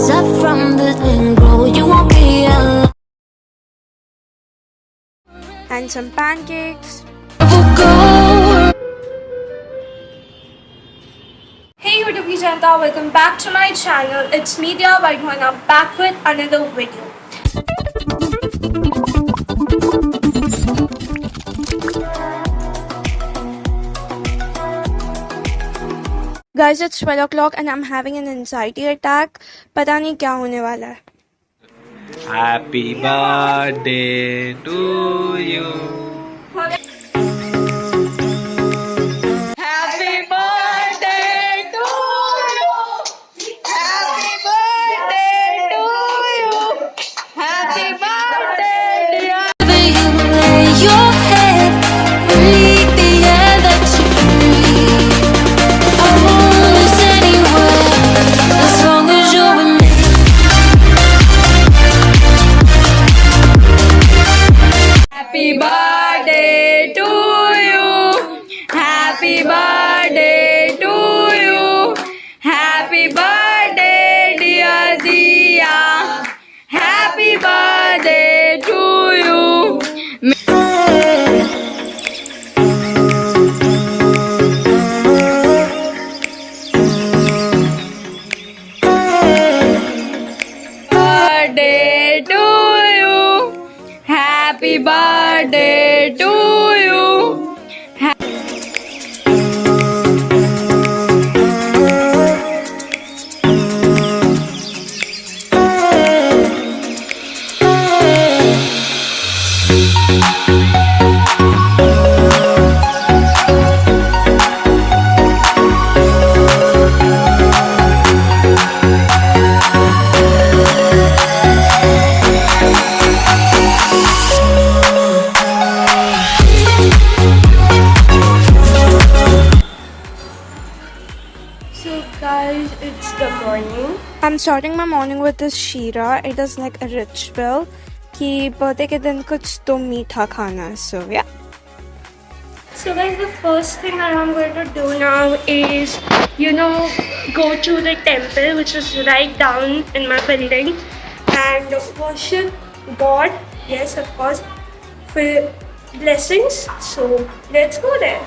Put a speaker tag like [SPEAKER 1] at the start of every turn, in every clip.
[SPEAKER 1] rise up from the and grow. You won't be alone.
[SPEAKER 2] And some pancakes. Hey YouTube, Janta, welcome back to my channel. It's me, Diya Wadhwana, back with another video. Guys, it's 12 o'clock and I'm having an anxiety attack. पता नहीं क्या होने वाला है.
[SPEAKER 3] Happy birthday to you.
[SPEAKER 2] Happy birthday to you. Happy birthday to you. Happy birthday, dear.
[SPEAKER 1] You lay your head, breathe the air that you breathe. I won't lose anywhere as long as you're with me.
[SPEAKER 2] Happy birthday to you. Happy birthday to you. Happy birthday, dear Diya. Happy birthday to you. Birthday to you. Happy birthday to you. So guys, it's the morning. I'm starting my morning with this sheera. It is like a ritual कि birthday के दिन कुछ तो मीठा खाना है. So yeah. So guys, the first thing that I'm going to do now is, go to the temple which is right down in my building and worship God. Yes, of course, for blessings. So let's go there.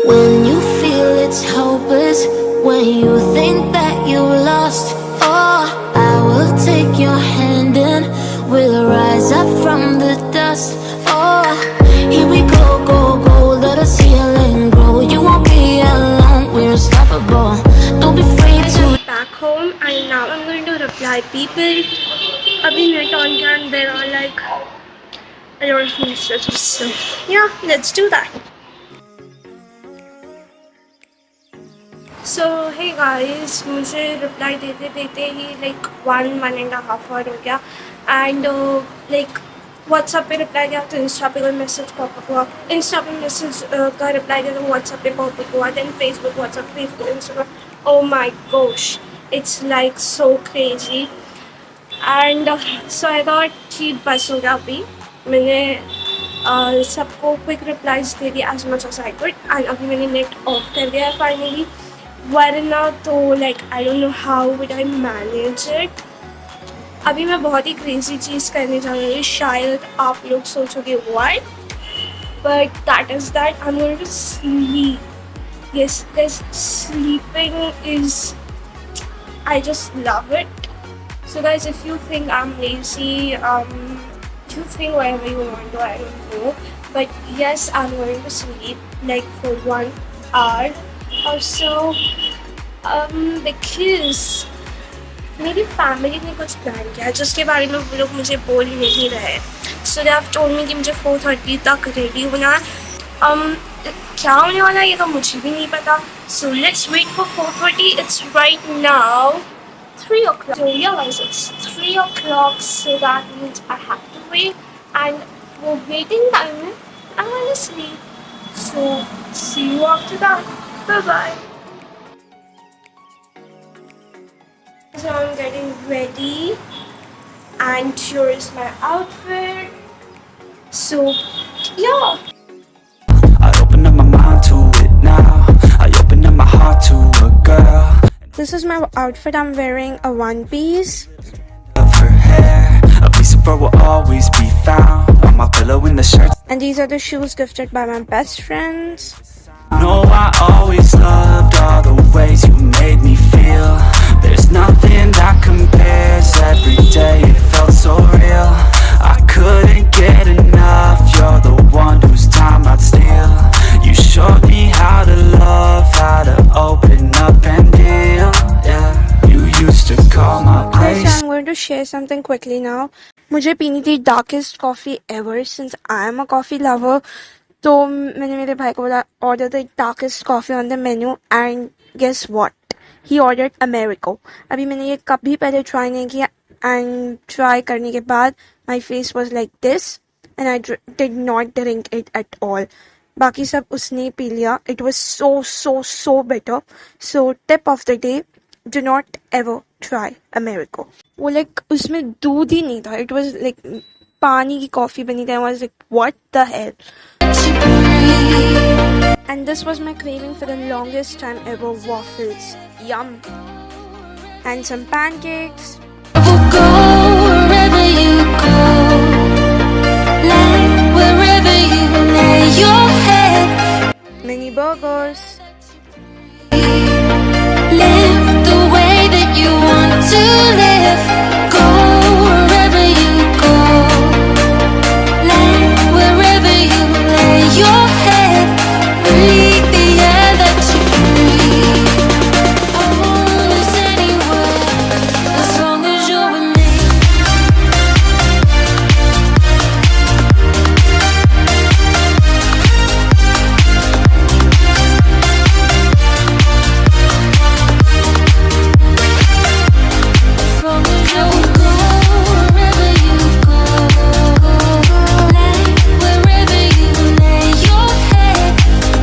[SPEAKER 1] When you feel it's hopeless, when you think that you lost, oh, I will take your hand and we'll rise up from the dust. Oh, here we go, go, go, let us heal and grow. You won't be alone, we're unstoppable. Don't be afraid to.
[SPEAKER 2] Back home, and now I'm going to reply people. Abhi net on kiya and there are like a lot of messages. So yeah, let's do that. So hey guys, मुझे reply देते देते ही like 1.5 hour हो गया and like WhatsApp पे reply किया तो Insta पे कोई message pop up हुआ, Insta पे message का reply किया तो WhatsApp पे pop up हुआ, then Facebook, WhatsApp, Facebook, Instagram. Oh my gosh, it's like so crazy. And so I thought कि बस हो गया अभी, मैंने सबको quick replies दे दिया as much as I could and अभी मैंने net off कर दिया है finally. वरना तो like I don't know how would I manage it. अभी मैं बहुत ही crazy चीज़ करने जा रही हूँ, शायद आप लोग सोचोगे what, but that is that I'm going to sleep. Yes, this sleeping is, I just love it. So guys, if you think I'm lazy, you think whatever you want to, I don't know, but yes, I'm going to sleep like for 1 hour or so, because मेरी family ने कुछ plan किया है जिसके बारे में वो लोग मुझे बोल नहीं रहे. So they have told me कि मुझे 4:30 तक रेडी होना है. क्या होने वाला है ये तो मुझे भी नहीं पता. So let's wait for 4:30. It's right now 3 o'clock. So yeah guys, it's 3 o'clock, so that means I have to wait, and वो waiting time में I'm gonna sleep. So see you after that. Bye bye. So I'm getting ready and here is my outfit. So yeah.
[SPEAKER 4] I open up my mind to it now. I open up my heart to a girl.
[SPEAKER 2] This is my outfit. I'm wearing a one piece.
[SPEAKER 4] Of her hair, a piece of her will always be found on my pillow in the shirt.
[SPEAKER 2] And these are the shoes gifted by my best friends.
[SPEAKER 4] No, I always loved all the ways you made me feel. There's nothing that compares. Every day it felt so real. I couldn't get enough. You're the one whose time I'd steal. You showed me how to love, how to open up and deal. Yeah, you used to call my
[SPEAKER 2] Okay,
[SPEAKER 4] place.
[SPEAKER 2] so I'm going to share something quickly now. मुझे पीनी थी darkest coffee ever since I am a coffee lover. तो मैंने मेरे भाई को बोला order the darkest coffee on the menu and guess what? He ordered Americo. अभी मैंने ये कभी पहले try नहीं किया and try करने के बाद my face was like this and I did not drink it at all. बाकी सब उसने पी लिया. It was so better. So tip of the day, do not ever try Americo. वो like उसमें दूध ही नहीं था. It was like पानी की कॉफी बनी थी. I was like, what the hell? And this was my craving for the longest time ever. Waffles, yum, and some pancakes.
[SPEAKER 1] We'll go wherever you go, lay wherever you lay your head.
[SPEAKER 2] Mini burgers.
[SPEAKER 1] Live the way that you want to live. Go wherever you go, lay wherever you lay your head. Breathe the air that you breathe. Almost anywhere, as long as you're with me. As long as you go wherever you go, lay wherever you lay your head.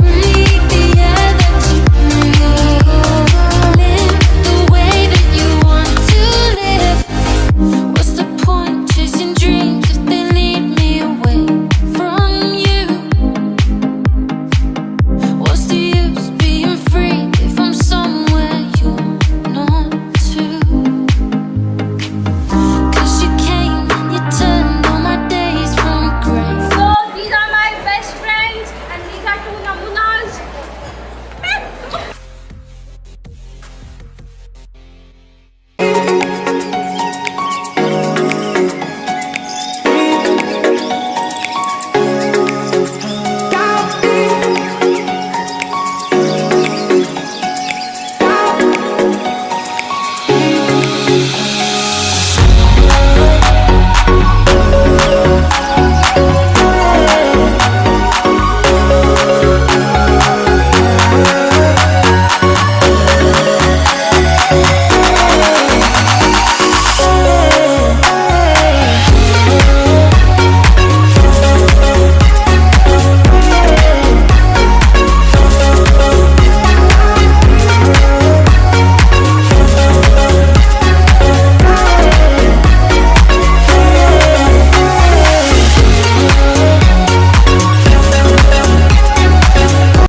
[SPEAKER 1] Breathe the air that you breathe. Live the way that you want to live. What's the point chasing dreams if they lead me away from you? What's the use being free if I'm somewhere you're not too? 'Cause you came and you turned all my days from grey.
[SPEAKER 2] So these are my best friends, and these are two namunas.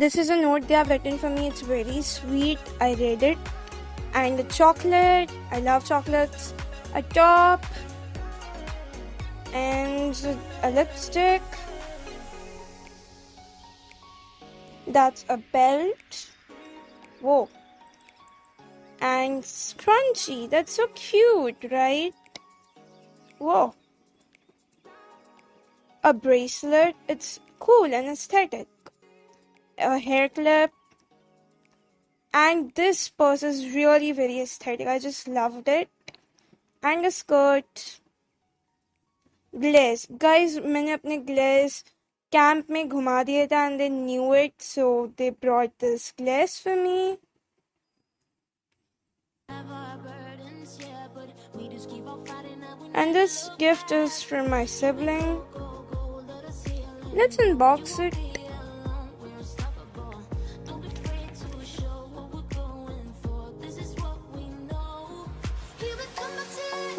[SPEAKER 2] This is a note they have written for me. It's very sweet. I read it. And the chocolate. I love chocolates. A top. And a lipstick. That's a belt. Whoa. And scrunchie. That's so cute, right? Whoa. A bracelet. It's cool and aesthetic. A hair clip, and this purse is really very aesthetic. I just loved it. And a skirt. Glaze, guys, मैंने अपने glaze camp में घुमा दिया था and they knew it, so they brought this glaze for me. And this gift is from my sibling. Let's unbox it.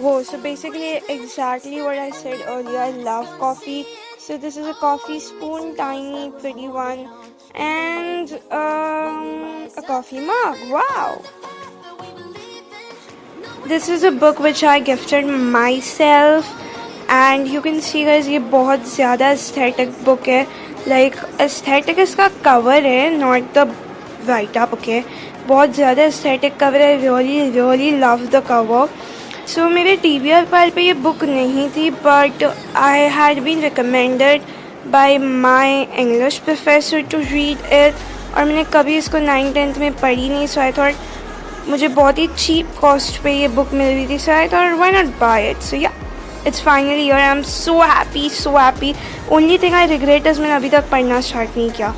[SPEAKER 2] Whoa, so basically exactly what I said earlier. I love coffee. So this is a coffee spoon, tiny, pretty one. And a coffee mug. Wow. This is a book which I gifted myself, and you can see guys ये बहुत ज़्यादा aesthetic book है. Like aesthetic इसका cover है, not the write up. Okay, बहुत ज़्यादा aesthetic cover है. Really love the cover. So मेरे TBR फाइल पे ये book नहीं थी, but I had been recommended by my English professor to read it. और मैंने कभी इसको 9th-10th में पढ़ी नहीं, so I thought मुझे बहुत ही cheap cost पे ये book मिल रही थी, so I thought why not buy it. So yeah, it's finally here. I'm so happy. Only thing I regret is मैंने अभी तक पढ़ना start नहीं किया.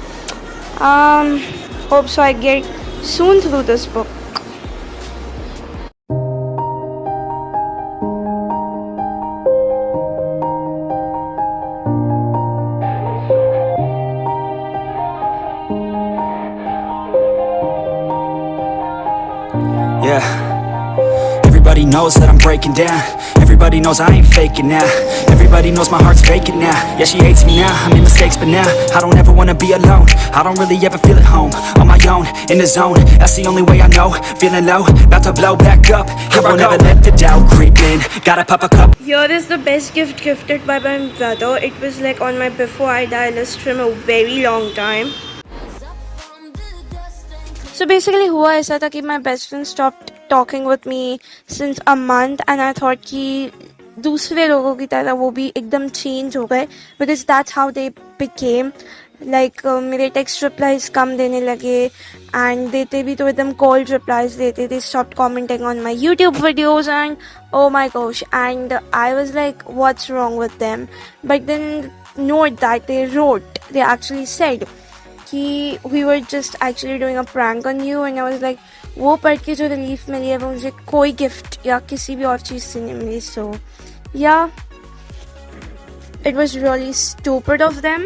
[SPEAKER 2] Hope so I get soon through this book.
[SPEAKER 4] Yeah. Everybody knows that I'm breaking down. Everybody knows I ain't faking now. Everybody knows my heart's vacant now. Yeah, she hates me now, I made mistakes but now I don't ever wanna be alone. I don't really ever feel at home. On my own, in the zone, that's the only way I know. Feeling low, about to blow back up. Here I won't ever let the doubt creep in. Gotta pop a cup.
[SPEAKER 2] Here is the best gift gifted by my brother. It was like on my before I die list from a very long time. So basically हुआ ऐसा था कि my best friend stopped talking with me since a month, and I thought कि दूसरे लोगों की तरह वो भी एकदम change हो गए, because that's how they became. Like मेरे text replies कम देने लगे, and देते भी तो एकदम cold replies देते. They stopped commenting on my YouTube videos, and oh my gosh, and I was like, what's wrong with them? But then note that they actually said कि we were just actually doing a prank on you, and I was like, वो पढ़ के जो relief मिली है वो मुझे कोई gift या किसी भी और चीज़ से नहीं मिली. So yeah, it was really stupid of them.